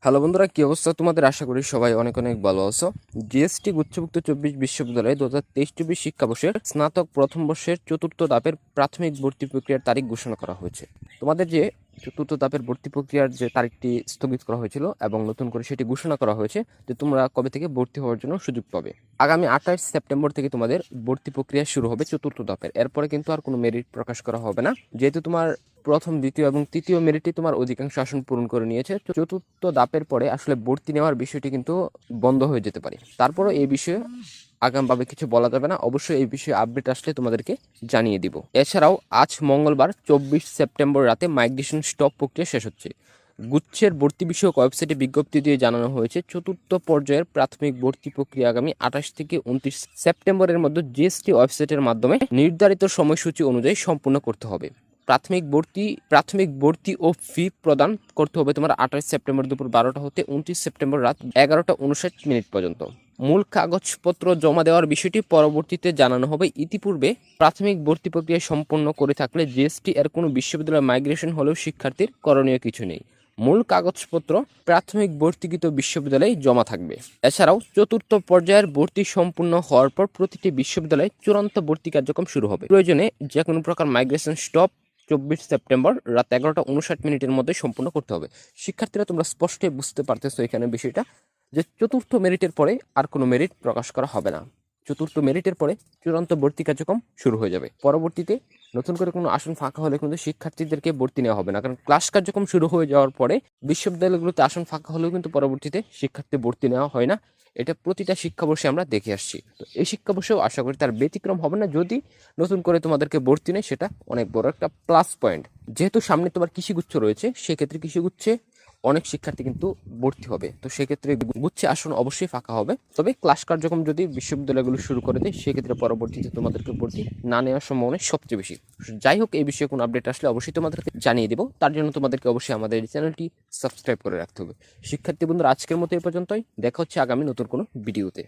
Hello বন্ধুরা, কি অবস্থা তোমাদের? আশা করি সবাই অনেক অনেক ভালো আছো। জিএসটি গুচ্ছভুক্ত 24 বিশ্ববিদ্যালয়ে 2023-24 শিক্ষাবর্ষের স্নাতক প্রথম বর্ষের চতুর্থ ধাপের প্রাথমিক ভর্তি প্রক্রিয়ার তারিখ ঘোষণা করা হয়েছে। তোমাদের যে চতুর্থ ধাপের ভর্তি প্রক্রিয়ার যে তারিখটি স্থগিত করা হয়েছিল এবং নতুন করে সেটি ঘোষণা করা হয়েছে যে তোমরা কবে থেকে ভর্তি হওয়ার জন্য সুযোগ পাবে। আগামী 28 সেপ্টেম্বর থেকে তোমাদের ভর্তি প্রক্রিয়া শুরু হবে চতুর্থ ধাপের। এরপরে কিন্তু আর কোনো মেরিট প্রকাশ করা হবে না, যেহেতু তোমার প্রথম, দ্বিতীয় এবং তৃতীয় মেরিটে তোমার অধিকাংশ আসন পূরণ করে নিয়েছে। চতুর্থ ধাপের পরে আসলে ভর্তি নেওয়ার বিষয়টি কিন্তু বন্ধ হয়ে যেতে পারে। তারপরও এই বিষয়ে আগামভাবে কিছু বলা যাবে না, অবশ্যই এই বিষয়ে আপডেট আসলে তোমাদেরকে জানিয়ে দিব। এছাড়াও আজ মঙ্গলবার 24 সেপ্টেম্বর রাতে মাইগ্রেশন স্টপ প্রক্রিয়া শেষ হচ্ছে। গুচ্ছের ভর্তি বিষয়ক ওয়েবসাইটে বিজ্ঞপ্তি দিয়ে জানানো হয়েছে চতুর্থ পর্যায়ের প্রাথমিক ভর্তি প্রক্রিয়া আগামী 28 থেকে 29 সেপ্টেম্বরের মধ্যে জিএসটি ওয়েবসাইটের মাধ্যমে নির্ধারিত সময়সূচি অনুযায়ী সম্পূর্ণ করতে হবে। প্রাথমিক ভর্তি ও ফি প্রদান করতে হবে তোমার 28 সেপ্টেম্বর দুপুর 12টা হতে 29 সেপ্টেম্বর রাত 11টা 59 পর্যন্ত। মূল কাগজপত্র জমা দেওয়ার বিষয়টি পরবর্তীতে জানানো হবে। ইতিপূর্বে প্রাথমিক ভর্তি প্রক্রিয়া সম্পন্ন করে থাকলে জিএসটি এর কোনো বিশ্ববিদ্যালয় মাইগ্রেশন হলেও শিক্ষার্থীর করণীয় কিছু নেই। মূল কাগজপত্র প্রাথমিক ভর্তিকৃত বিশ্ববিদ্যালয়ে জমা থাকবে। এছাড়াও চতুর্থ পর্যায়ের ভর্তি সম্পূর্ণ হওয়ার পর প্রতিটি বিশ্ববিদ্যালয়ে চূড়ান্ত ভর্তি কার্যক্রম শুরু হবে। প্রয়োজনে যে কোনো প্রকার মাইগ্রেশন স্টপ 24 সেপ্টেম্বর রাত 11টা 59 মধ্যে সম্পূর্ণ করতে হবে। শিক্ষার্থীরা তোমরা স্পষ্টই বুঝতে পারতেছো এখানে বিষয়টা, যে চতুর্থ মেরিটের পরে আর কোনো মেরিট প্রকাশ করা হবে না। চতুর্থ মেরিটের পরে চূড়ান্ত ভর্তি কার্যক্রম শুরু হয়ে যাবে। পরবর্তীতে নতুন করে কোনো আসন ফাঁকা হলে কিন্তু শিক্ষার্থীদেরকে ভর্তি নেওয়া হবে না, কারণ ক্লাস কার্যক্রম শুরু হয়ে যাওয়ার পরে বিশ্ববিদ্যালয়গুলোতে আসন ফাঁকা হলেও কিন্তু পরবর্তীতে শিক্ষার্থী ভর্তি নেওয়া হয় না। এটা প্রতিটা শিক্ষাবর্ষে আমরা দেখে আসছি। তো এই শিক্ষাবর্ষেও আশা করি তার ব্যতিক্রম হবে না। যদি নতুন করে তোমাদেরকে ভর্তি নেয় সেটা অনেক বড় একটা প্লাস পয়েন্ট। যেহেতু সামনে তোমার কৃষিগুচ্ছ রয়েছে, সেক্ষেত্রে কৃষিগুচ্ছে অনেক শিক্ষার্থী কিন্তু ভর্তি হবে। তো সেক্ষেত্রে গুচ্ছে আসন অবশ্যই ফাঁকা হবে। তবে ক্লাস কার্যক্রম যদি বিশ্ববিদ্যালয়গুলো শুরু করে দেয়, সেক্ষেত্রে পরবর্তীতে তোমাদেরকে ভর্তি না নেওয়ার সম্ভাবনা সবচেয়ে বেশি। যাই হোক, এই বিষয়ে কোনো আপডেট আসলে অবশ্যই তোমাদেরকে জানিয়ে দেবো। তার জন্য তোমাদেরকে অবশ্যই আমাদের এই চ্যানেলটি সাবস্ক্রাইব করে রাখতে হবে। শিক্ষার্থী বন্ধুরা, আজকের মতো এই পর্যন্তই। দেখা হচ্ছে আগামী নতুন কোনো ভিডিওতে।